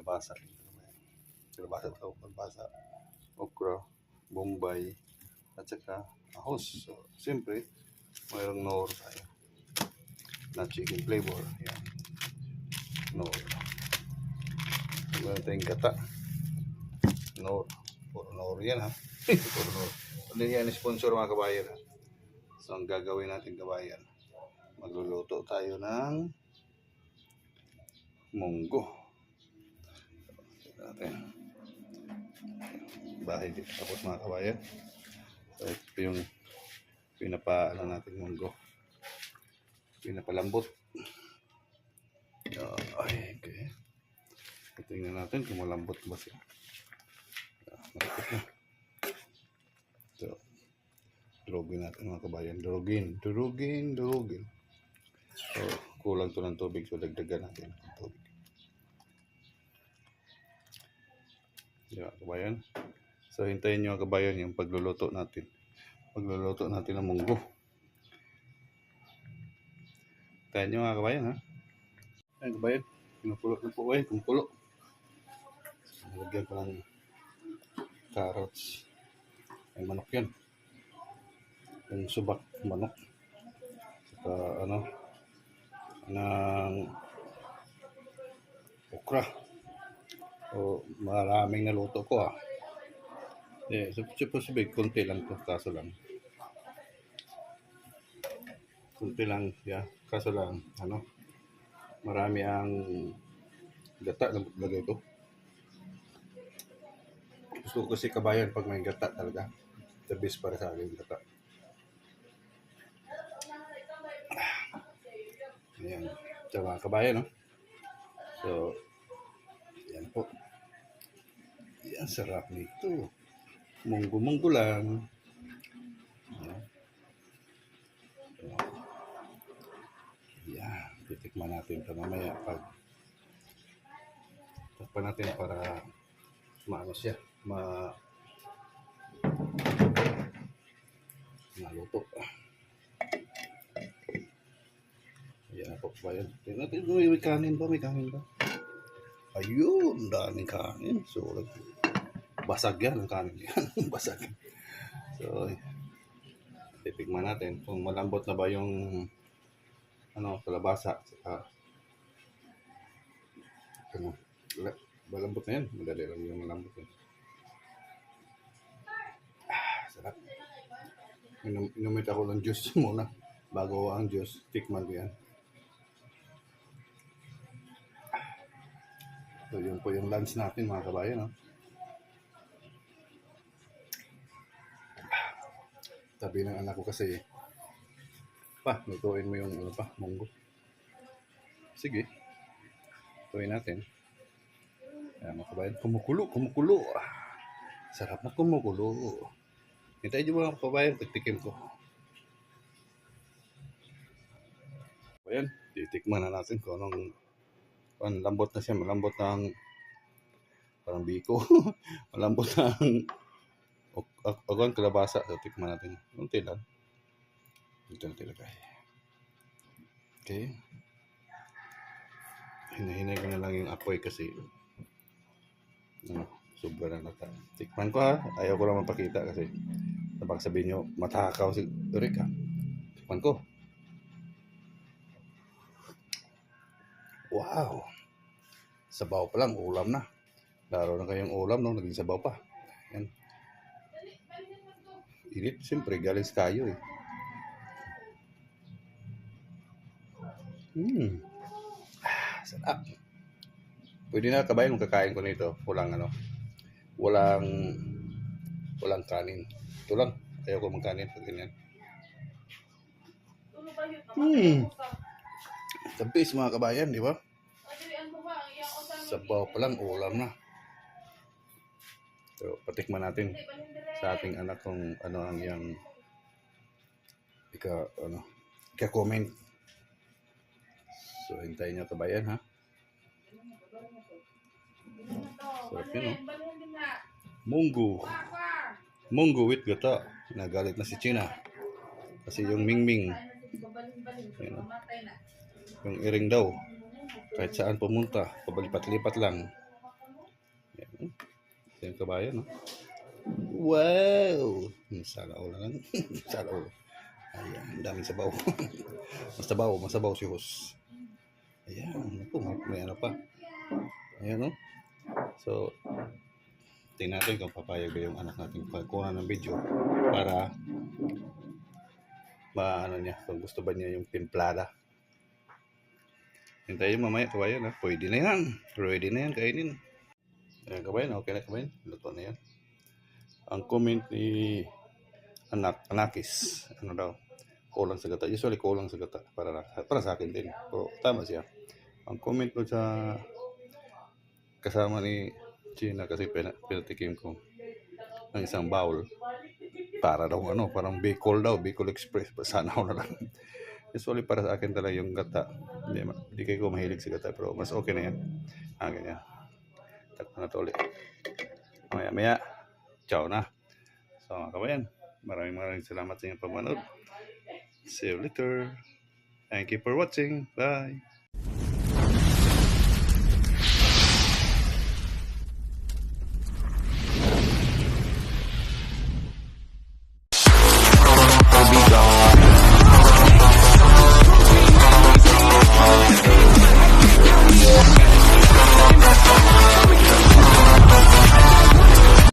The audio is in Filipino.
kalabasa. Kalabasa tao, kalabasa, okra, bombay, at saka ahos. So, siyempre, mayroong nor tayo na chicken flavor. Yan, nor. Mayroon tayong gata. Nor. Puro nor yan ha. Puro nor. Hindi yan sponsor mga kabayan ha. So, ang gagawin natin kabayan, magluluto tayo ng munggo. Natin. Bahay dito tapos mga kabayan. So, ito yung pinapaano natin munggo. Pinapalambot. Ay, okay. Tingnan natin kung malambot ba siya. Malapit na. So, durugin natin mga kabayan. Durugin. So, kulang to ng tubig. So, dagdagan natin ng tubig. Diba, kabayan? So, hintayin nyo kabayan yung pagluluto natin. Pagluluto natin ng munggo. Hintayin nyo mga kabayan ha. Ayan kabayan. Pinupulo na po kumukulo. Nalagyan ko ng carrots. Ay manok yan. Yung subak manok. Saka ano, ng okra. O maraming naluto ko ah. Eh, supposed konti lang to, kaso lang. Konti lang, yeah. Kaso lang, ano, marami ang gata na lagay ko. Gusto ko kasi kabayan pag may gata talaga. The best para sa akin gata. Ayan. Ito mga kabayan, no? So, yan po. Yan, sarap nito. Munggo-munggo lang. Ayan. Yan. Titikman natin ito mamaya pag takpan natin para maano siya. Maluto. Ayan po ba yan? Tingnan natin, may kanin ba? Ayun, daming kanin. So, basag yan ang kanin yan. Basag. So, titikman natin kung malambot na ba yung ano, kalabasa. Ano, malambot na yan. Madali lang yung malambot yan. Sarap. Inumit ako ng juice muna. Bago ang juice, tikman ko yan. So, yun po yung lunch natin mga kabayan. No? Sabi ng anak ko kasi, pa, lutuin mo yung ano pa, munggo. Sige. Lutuin natin. Ayan mga kabayan. Kumukulo. Sarap na kumukulo. Hintayin nyo mga kabayan, tagtikim ko. Ayan, titikman na natin kung anong lambot na siya, malambot ng parang biko. Malambot ng agwan kalabasa. So, tikman natin. Unti lang. Dito natin lagay. Okay. Hinahinay ko na lang yung apoy kasi sobra na nata. Tikman ko ha. Ayaw ko lang mapakita kasi napag sabihin nyo, matakaw si Rick ha. Tikman ko. Wow! Sabaw pa lang, ulam na. Laro na kayong ulam, no? Naging sabaw pa. Yan. Init, siyempre, galing sa kayo eh. Sarap. Pwede na kabayan kung kakain ko nito. Walang kanin. Ito lang. Ayaw ko magkanin pag ganyan. Tapis mga kabayan, di ba? Sabaw pa lang, ulam na. So, patikman natin sa ating anak kung ano ang iyang ika-comment. So, hintayin nyo kabayan, ha? Sarap yun, no? Munggo with gata. Nagalit na si China. Kasi yung Mingming, yung iring daw, kahit saan pumunta, pabalipat-lipat lang. natin yung kabayan, no? Wow! Salaw lang. Salaw. Ayan, daming sabaw. Masabaw si Hus. Ayan, naku, may ano pa. Ayan, no? So, tingnan natin kung papayag ba yung anak natin pagkuha ng video para maano niya, kung gusto ba niya yung timplada. Hintayin mamaya, kabayan, ha? Pwede na yan. Ready na yan, kainin. Ayan, kabayan, okay na kabayan. Luto na yan. Ang comment ni Anakis, ano daw, kulang sa gata. Usually kulang sa gata para sa akin din. Pero tama siya. Ang comment ko sa kasama ni Gina kasi pinatikim ko ng isang bowl para daw ano, parang Bicol Express. Sana ako na lang. Usually para sa akin talaga yung gata. Hindi kayo mahilig sa gata pero mas okay na yan. Ganyan. Takpan na to ulit. Maya. Ciao na. So mga kabayan, maraming salamat sa inyong panonood. See you later. Thank you for watching. Bye.